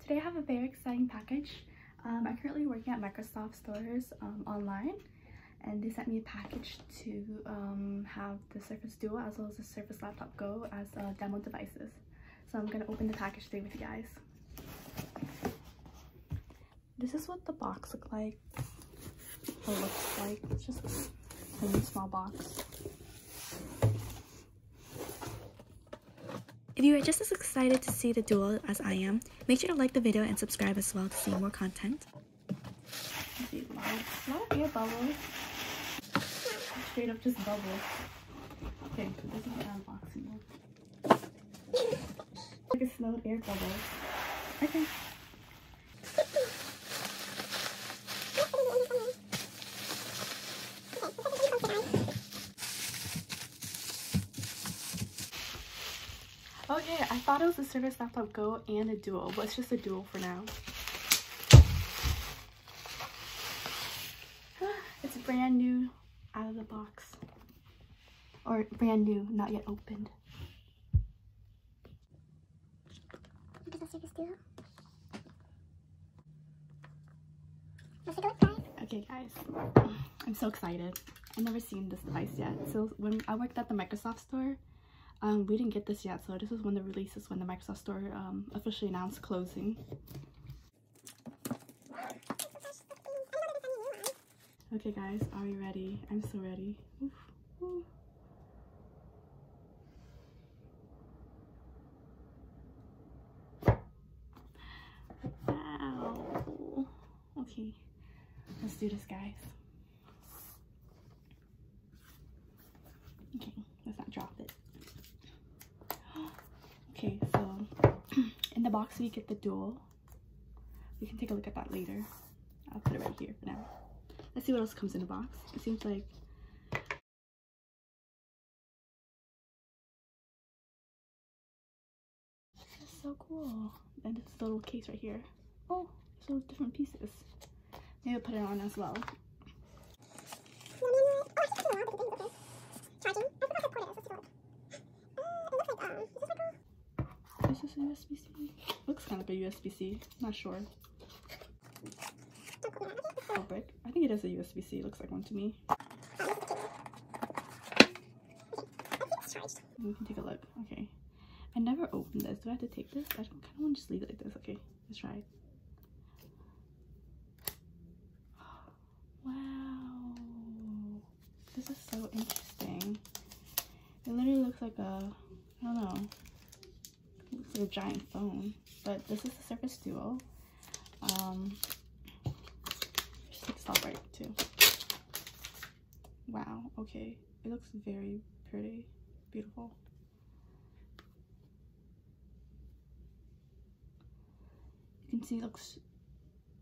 Today I have a very exciting package. I'm currently working at Microsoft stores online, and they sent me a package to have the Surface Duo as well as the Surface Laptop Go as demo devices. So I'm going to open the package today with you guys. This is what the box looks like. It's just a really small box. If you are just as excited to see the Duo as I am, make sure to like the video and subscribe as well to see more content. A lot of air bubbles. Straight up just bubbles. Okay, this is the unboxing one. Like a smell of air bubbles. Okay. Okay, I thought it was a Surface Laptop Go and a Duo, but it's just a Duo for now. It's brand new out of the box. Or brand new, not yet opened. This is a Surface Duo. Let's go inside. Okay guys, I'm so excited. I've never seen this device yet. So when I worked at the Microsoft store, we didn't get this yet, so this is one of the releases when the Microsoft store officially announced closing. Okay guys, are you ready? I'm so ready. Oof, oof. Wow. Okay, let's do this guys. Okay, let's not drop it. Okay, so in the box we get the Duo. We can take a look at that later. I'll put it right here for now. Let's see what else comes in the box. It seems like this is so cool. And this is the little case right here. Oh, so different pieces. Maybe I'll put it on as well. Is this a USB-C? Looks kind of like a USB-C. Not sure. Oh, brick. I think it is a USB-C. Looks like one to me. We can take a look. Okay. I never opened this. Do I have to take this? I kind of want to just leave it like this. Okay, let's try it. Wow. This is so interesting. It literally looks like a, I don't know. It looks like a giant phone. But this is the Surface Duo. Just take this off right too. Wow, okay. It looks very pretty. Beautiful. You can see it looks,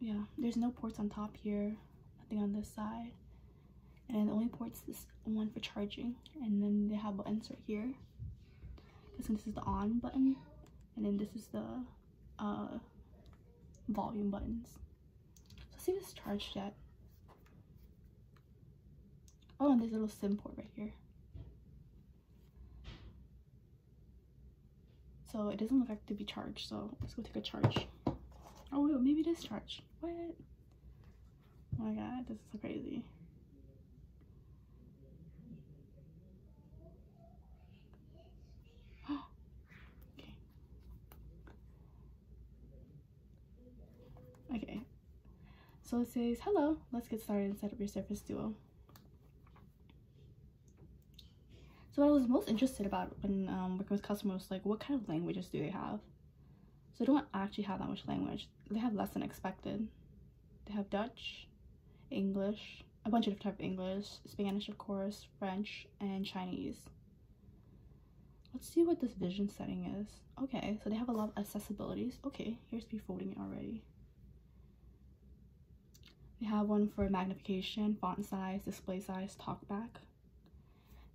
yeah, there's no ports on top here, nothing on this side, and then the only ports this one for charging, and then they have buttons right here. This is the on button, and then this is the volume buttons. So let's see if it's charged yet. Oh, and there's a little SIM port right here. So it doesn't look like to be charged, so let's go take a charge. Oh wait, maybe it is charged. What? Oh my god, this is so crazy. Okay. Okay. So it says, hello, let's get started and set up your Surface Duo. So what I was most interested about when working with customers was like, what kind of languages do they have? So they don't actually have that much language. They have less than expected. They have Dutch, English, a bunch of different types of English, Spanish of course, French, and Chinese. Let's see what this vision setting is. Okay, so they have a lot of accessibilities. Okay, here's me folding it already. They have one for magnification, font size, display size, talkback.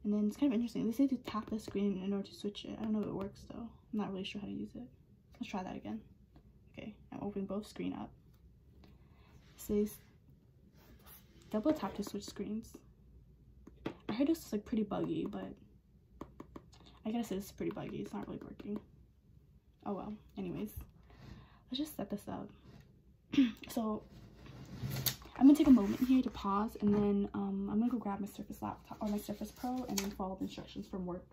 And then it's kind of interesting. They say to tap the screen in order to switch it. I don't know if it works though. I'm not really sure how to use it. Let's try that again. Okay, I'm opening both screen up. It says double tap to switch screens. I heard this is like pretty buggy, but I guess it's pretty buggy. It's not really working. Oh well. Anyways, let's just set this up. So I'm gonna take a moment here to pause, and then I'm gonna go grab my Surface laptop or my Surface Pro and then follow the instructions from work.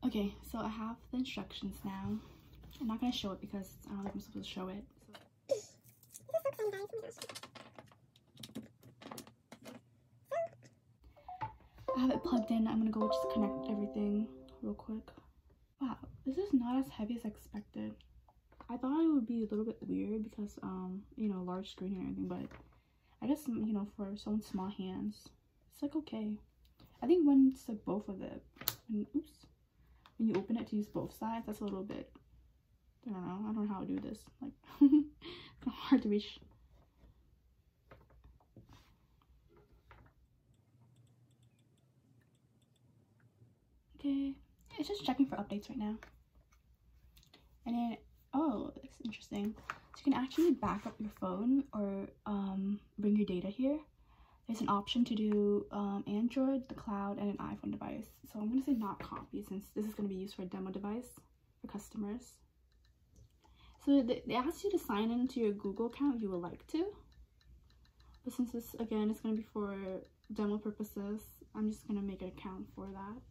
Okay, so I have the instructions now. I'm not gonna show it because I don't think I'm supposed to show it. I have it plugged in. I'm gonna go just connect everything real quick. Wow, this is not as heavy as expected. I thought it would be a little bit weird because you know, large screen and everything, but I guess, you know, for someone's small hands, it's like okay. I think once like both of it, when you open it to use both sides, that's a little bit, I don't know how to do this. Like it's hard to reach. Okay, it's just checking for updates right now. And then, oh, that's interesting. So you can actually back up your phone or bring your data here. There's an option to do Android, the cloud, and an iPhone device. So I'm going to say not copy since this is going to be used for a demo device for customers. So they ask you to sign into your Google account if you would like to. But since this, again, is going to be for demo purposes, I'm just going to make an account for that.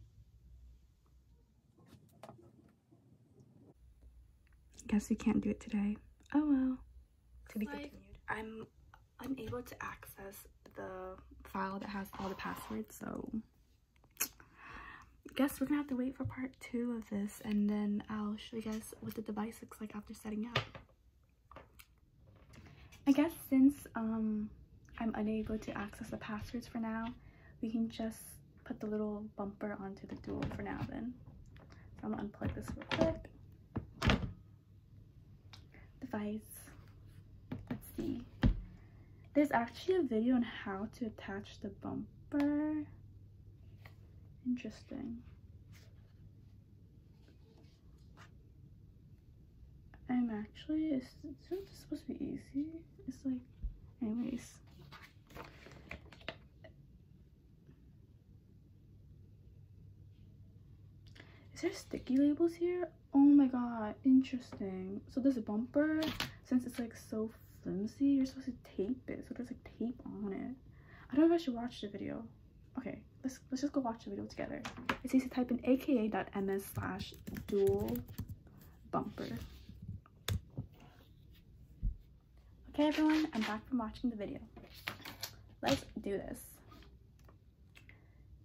Guess we can't do it today. Oh well. To be continued. I'm unable to access the file that has all the passwords, so guess we're gonna have to wait for part 2 of this, and then I'll show you guys what the device looks like after setting up. I guess since I'm unable to access the passwords for now, we can just put the little bumper onto the Duo for now then. So I'm gonna unplug this real quick. Device. Let's see. There's actually a video on how to attach the bumper. Interesting. I'm actually, is this supposed to be easy? It's like, anyways. Is there sticky labels here? Oh my god, interesting. So this bumper, since it's like so flimsy, you're supposed to tape it. So there's like tape on it. I don't know if I should watch the video. Okay, let's just go watch the video together. It says to type in aka.ms/dual bumper. Okay everyone, I'm back from watching the video. Let's do this.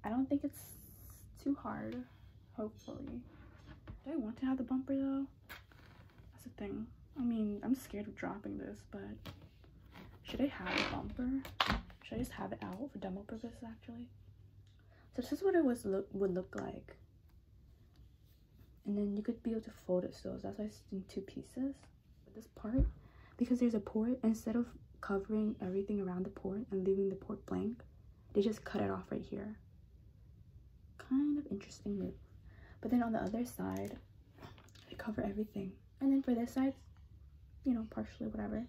I don't think it's too hard, hopefully. Do I want to have the bumper though? That's the thing. I mean, I'm scared of dropping this, but should I have a bumper? Should I just have it out for demo purposes actually? So this is what it would look like. And then you could be able to fold it, so that's why it's in 2 pieces. But this part, because there's a port, instead of covering everything around the port and leaving the port blank, they just cut it off right here. Kind of interesting move. But then on the other side, they cover everything. And then for this side, you know, partially whatever,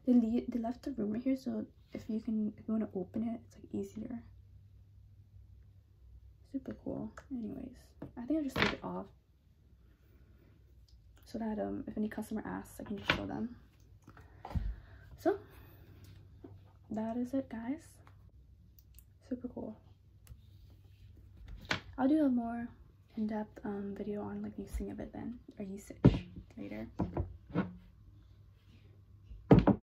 they left the room right here, so if you want to open it, it's like easier. Super cool. Anyways, I think I'll just leave it off so that if any customer asks, I can just show them. So that is it, guys. Super cool. I'll do a more in-depth video on like using of it then, or usage later.